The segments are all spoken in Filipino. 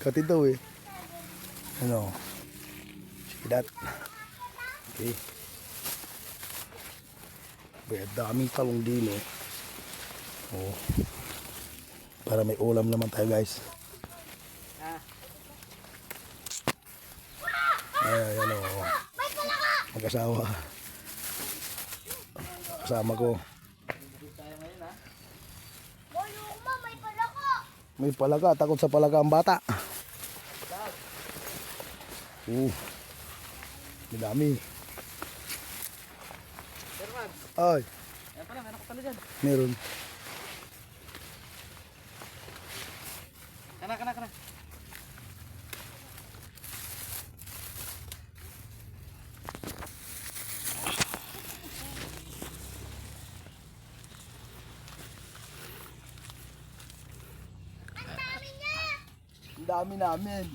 Katid daw eh. Ano? See that? Okay. May daming talong din eh. Oh. Para may ulam naman tayo guys. Ayan o. Mag-asawa. Kasama ko. May palaga. Takot sa palaga ang bata. May dami. Ay. Ayan pala, meron ko pala dyan. Meron. Kana. Ang dami namin.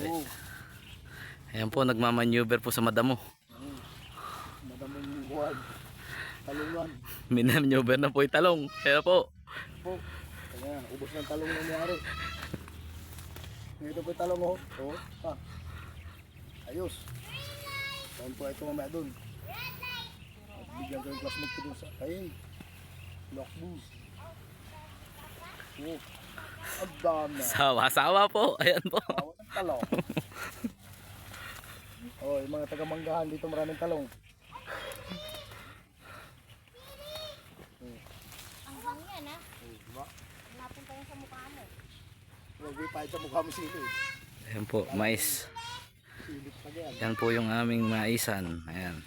Oh. Ayan po, nagmamaneuver po sa madamo. Madaming buwan. Talungan. Minaneuver na po yung talong. Kaya po. Po. Ayan, ubos ng talong na nangyari. Ito po yung talong oh. Oh. Ah. Ayos. Saan po ito mamaya dun? At bigyan ko yung classmate ko dun sa ay. Lockboos. Oh. Ang dami. Sawa-sawa po. Ayan po. Bawat ang talong. Oh, yung mga taga-manggahan dito maraming talong. Ang hangyan ha? Diba? Hanapin pa yan sa mukha mo. Huwag pa sa mukha mo sili. Ayan po, mais. Silip pa yan. Yan po yung aming maisan. Ayan.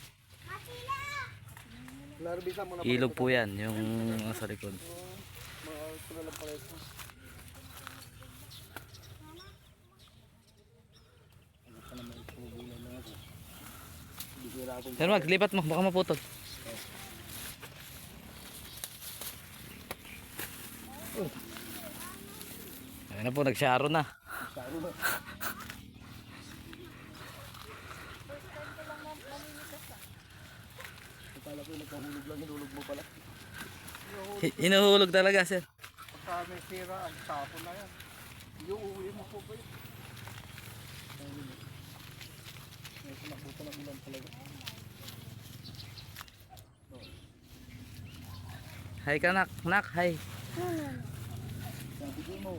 Narbisan mo na Ilog po yan, yung sa likod. mga ito lang pala ito. Ano pa naman ito gulay na ako. Hindi ko wala akong Ayan mag, lipat mo, baka maputol. Ayan na po, nagsyaro na. saro na. Akala ko nagkahulog lang, hinulog mo pala. Hinuhulog talaga, sir. Pagka may sira, ang tapo na yan. Yung uwi mo po ba yun? May kumakbuta ng ulan talaga. Hi ka nak, nak, hi. Sabi ko mo.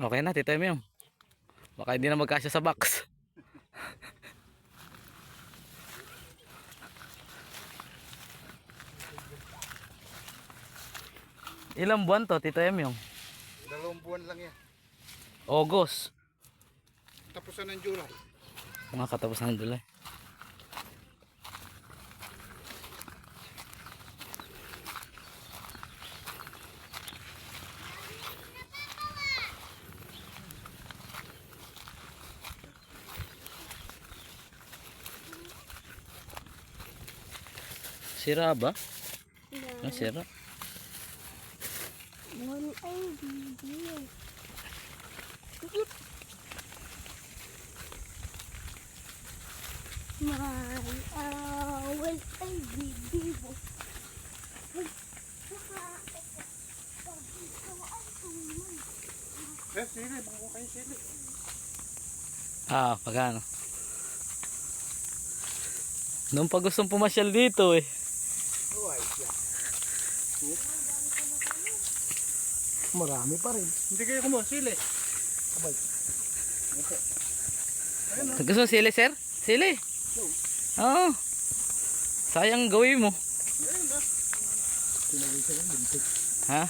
Okay na, Tito Emyo. Baka hindi na magkasya sa box. Ilang buwan to, Tito Emyo? 2 buwan lang yan. August. Tapusan ng July. Mga katapusan ng July. Sira ba? Ah, sira. One idea. One idea. Sili, bangko kayo sili. Ah, pagano. Noong pa gustong pumasyal dito eh. Oh, ay siya. Marami pa rin. Hindi kayo kumuha, sili. Abay. Ito. Gusto mo sili, sir? Sili? Oo. Sayang gawin mo. Pinawisan ng lintik. Ha?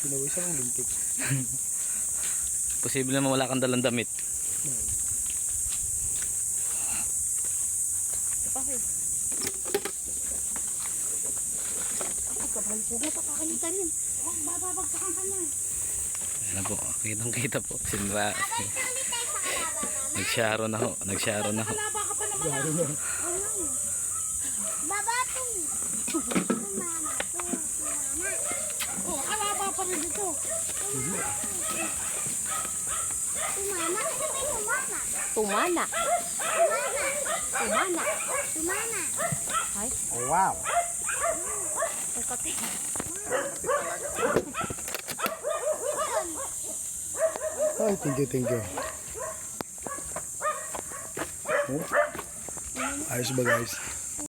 Pinawisan ng lintik. Posible naman wala kang dalang damit. Papakalitan yun. Bababagsakan ka na. Ayan po, kitang kita po. Sinra. Nagsyaro na ho. Nagsyaro na ho. Garo na. Babatong. Tumama. Oh, kalaba pa rin dito. Tumama? Ano ba yung tumama? Tumana. Tumana. Tumana. Ay, Oh, wow. ang kati. Ay, thank you, thank you. Oh. Ayos ba guys?